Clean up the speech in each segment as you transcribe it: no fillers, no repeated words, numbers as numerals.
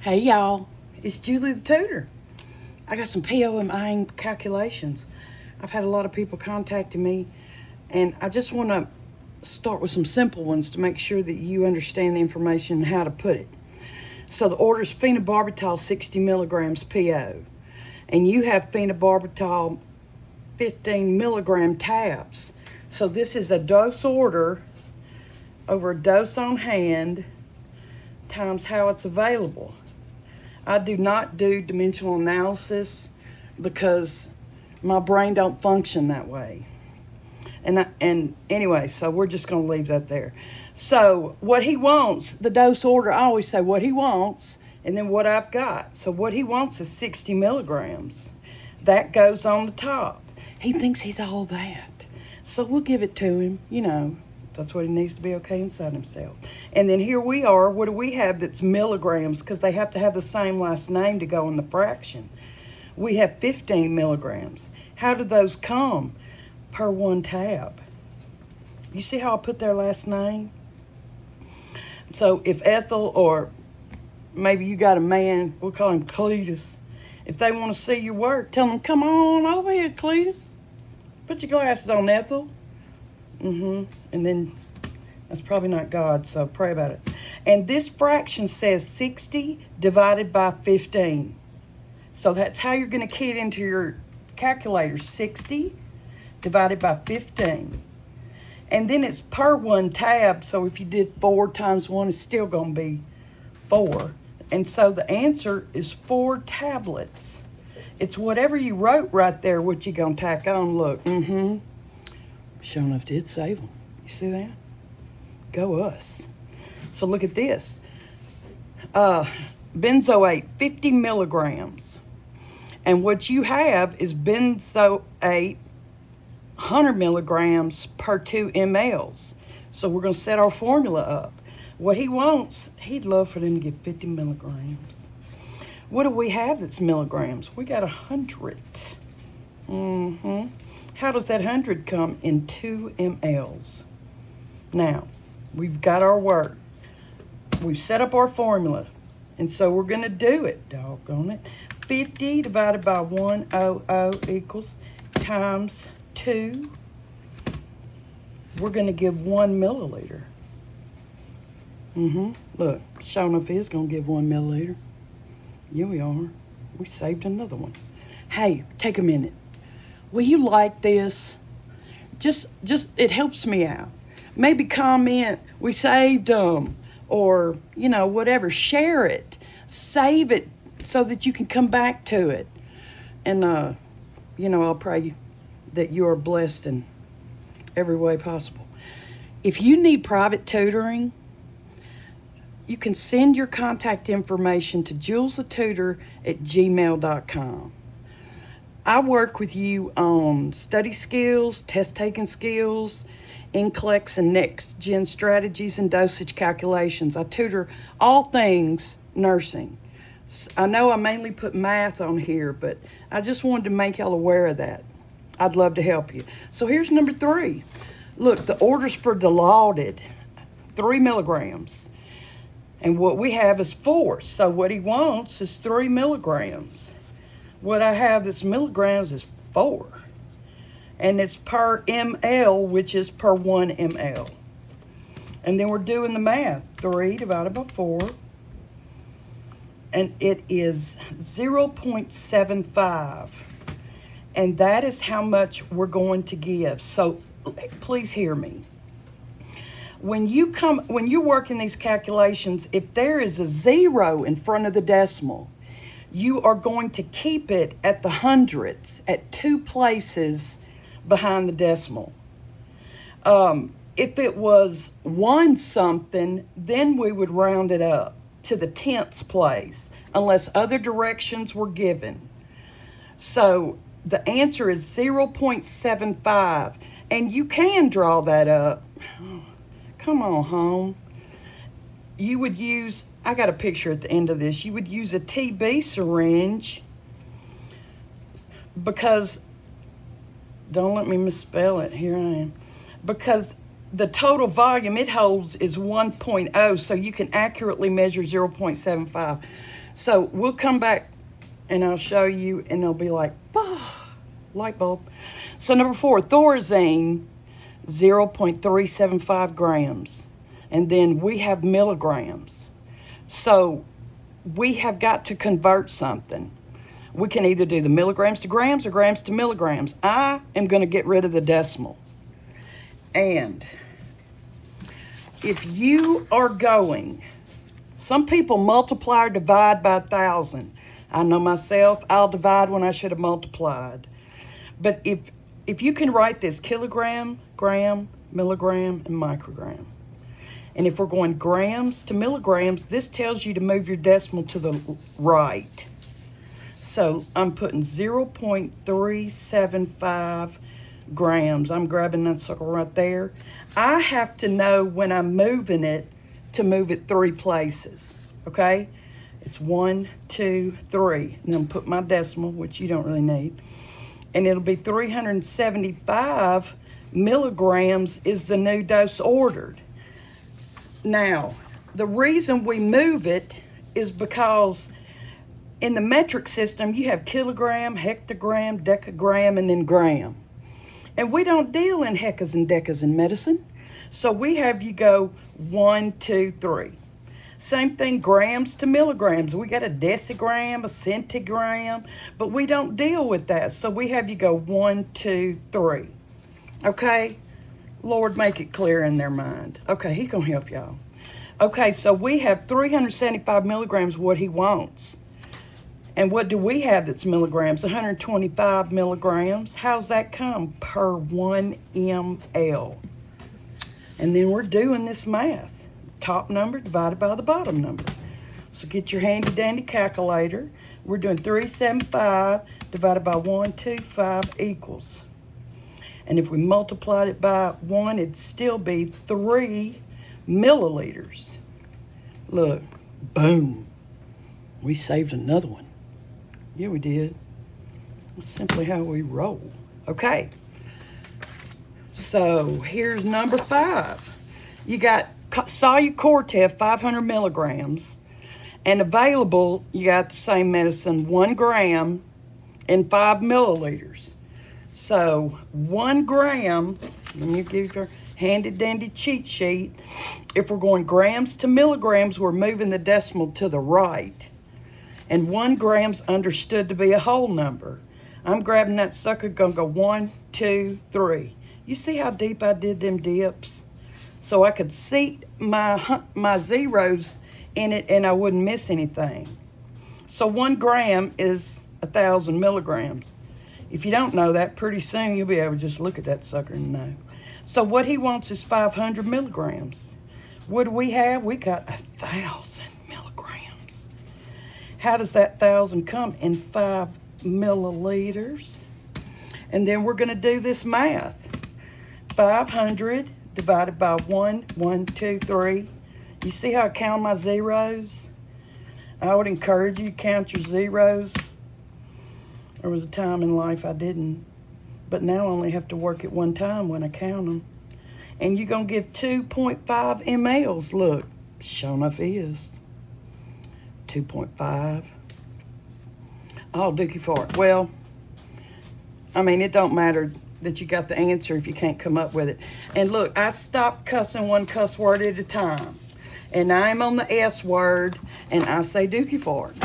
Hey y'all, it's Julie the Tutor. I got some POMI calculations. I've had a lot of people contacting me, and I just want to start with some simple ones to make sure that you understand the information and how to put it. So the order is phenobarbital 60 milligrams PO, and you have phenobarbital 15 milligram tabs. So this is a dose order over a dose on hand times how it's available. I do not do dimensional analysis because my brain don't function that way. And anyway, so we're just going to leave that there. So what he wants, the dose order, I always say what he wants and then what I've got. So what he wants is 60 milligrams. That goes on the top. He thinks he's all that. So we'll give it to him, That's what he needs to be okay inside himself. And then here we are. What do we have that's milligrams? Because they have to have the same last name to go in the fraction. We have 15 milligrams. How do those come? Per one tab. You see how I put their last name? So if Ethel, or maybe you got a man, we'll call him Cletus. If they want to see your work, tell them, come on over here, Cletus. Put your glasses on, Ethel. And then that's probably not God, so pray about it. And this fraction says 60 divided by 15. So that's how you're going to key it into your calculator. 60 divided by 15. And then it's per one tab, so if you did 4 times 1, it's still going to be 4. And so the answer is 4 tablets. It's whatever you wrote right there, what you going to tack on. Look, sure enough, did save them. You see that? Go us. So look at this. Benzoate, 50 milligrams. And what you have is benzoate, 100 milligrams per 2 mLs. So we're going to set our formula up. What he wants, he'd love for them to get 50 milligrams. What do we have that's milligrams? We got 100. How does that 100 come in 2 mLs? Now, we've got our work. We've set up our formula. And so we're going to do it. Doggone it. 50 divided by 100 equals times 2. We're going to give 1 milliliter. Look, sure enough is going to give 1 milliliter. Here we are. We saved another one. Hey, take a minute. Will you like this? Just it helps me out. Maybe comment, we saved them, or, whatever. Share it. Save it so that you can come back to it. And, I'll pray that you are blessed in every way possible. If you need private tutoring, you can send your contact information to julesthetutor@gmail.com. I work with you on study skills, test-taking skills, NCLEX and next-gen strategies, and dosage calculations. I tutor all things nursing. I know I mainly put math on here, but I just wanted to make y'all aware of that. I'd love to help you. So here's number 3. Look, the order's for Dilaudid, 3 milligrams. And what we have is 4. So what he wants is 3 milligrams. What I have that's milligrams is 4. And it's per ml, which is per 1 ml. And then we're doing the math. 3 divided by 4. And it is 0.75. And that is how much we're going to give. So please hear me. When you're working these calculations, if there is a 0 in front of the decimal, you are going to keep it at the hundredths, at 2 places behind the decimal. If it was 1 something, then we would round it up to the tenths place, unless other directions were given. So the answer is 0.75, and you can draw that up. Come on home. You would use, I got a picture at the end of this, you would use a TB syringe, because, don't let me misspell it, here I am, because the total volume it holds is 1.0, so you can accurately measure 0.75. So we'll come back and I'll show you, and they'll be like, oh, light bulb. So number 4, Thorazine, 0.375 grams. And then we have milligrams. So we have got to convert something. We can either do the milligrams to grams or grams to milligrams. I am going to get rid of the decimal. And if you are going, some people multiply or divide by 1,000. I know myself, I'll divide when I should have multiplied. But if you can write this kilogram, gram, milligram, and microgram. And if we're going grams to milligrams, this tells you to move your decimal to the right. So I'm putting 0.375 grams. I'm grabbing that sucker right there. I have to know when I'm moving it to move it 3 places, okay? It's 1, 2, 3. And then put my decimal, which you don't really need. And it'll be 375 milligrams is the new dose ordered. Now, the reason we move it is because in the metric system, you have kilogram, hectogram, decagram, and then gram. And we don't deal in hecas and decas in medicine. So we have you go 1, 2, 3. Same thing, grams to milligrams. We got a decigram, a centigram, but we don't deal with that. So we have you go 1, 2, 3. Okay? Lord, make it clear in their mind. Okay, he's going to help y'all. Okay, so we have 375 milligrams, what he wants. And what do we have that's milligrams? 125 milligrams. How's that come? Per 1 ml. And then we're doing this math. Top number divided by the bottom number. So get your handy dandy calculator. We're doing 375 divided by 125 equals. And if we multiplied it by 1, it'd still be 3 milliliters. Look, boom. We saved another one. Yeah, we did. That's simply how we roll. Okay. So here's number 5. You got Solu-Cortef, 500 milligrams. And available, you got the same medicine, 1 gram and 5 milliliters. So 1 gram, let me give you a handy dandy cheat sheet. If we're going grams to milligrams, we're moving the decimal to the right. And 1 gram's understood to be a whole number. I'm grabbing that sucker, gonna go 1, 2, 3. You see how deep I did them dips? So I could seat my zeros in it and I wouldn't miss anything. So 1 gram is 1,000 milligrams. If you don't know that, pretty soon you'll be able to just look at that sucker and know. So what he wants is 500 milligrams. What do we have? We got 1,000 milligrams. How does that 1,000 come? In 5 milliliters. And then we're going to do this math. 500 divided by 1, 1, 2, 3. You see how I count my zeros? I would encourage you to count your zeros. There was a time in life I didn't, but now I only have to work it 1 time when I count them. And you're going to give 2.5 mLs. Look, sure enough is. 2.5. Oh, dookie fart. Well, I mean, it don't matter that you got the answer if you can't come up with it. And look, I stopped cussing 1 cuss word at a time. And I'm on the S word, and I say dookie fart.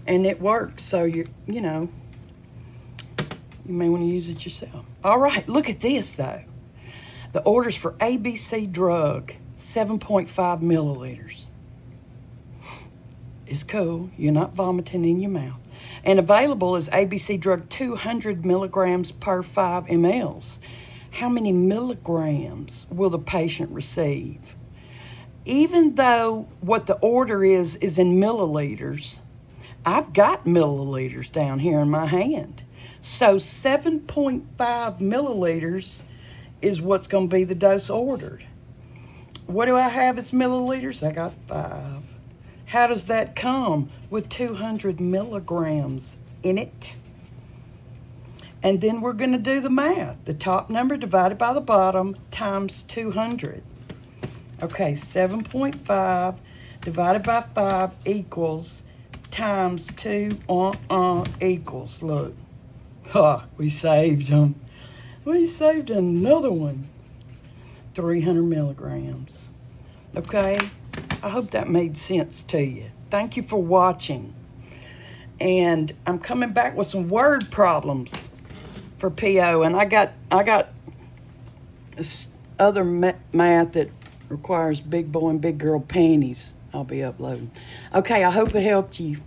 And it works, so you know, you may want to use it yourself. All right, look at this, though. The orders for ABC drug, 7.5 milliliters. It's cool. You're not vomiting in your mouth. And available is ABC drug 200 milligrams per 5 mLs. How many milligrams will the patient receive? Even though what the order is in milliliters, I've got milliliters down here in my hand. So 7.5 milliliters is what's going to be the dose ordered. What do I have as milliliters? I got 5. How does that come? With 200 milligrams in it. And then we're going to do the math. The top number divided by the bottom times 200. Okay, 7.5 divided by 5 equals times 2 equals, look. Ha, we saved them. We saved another one. 300 milligrams. Okay? I hope that made sense to you. Thank you for watching. And I'm coming back with some word problems for PO. And I got this other math that requires big boy and big girl panties I'll be uploading. Okay, I hope it helped you.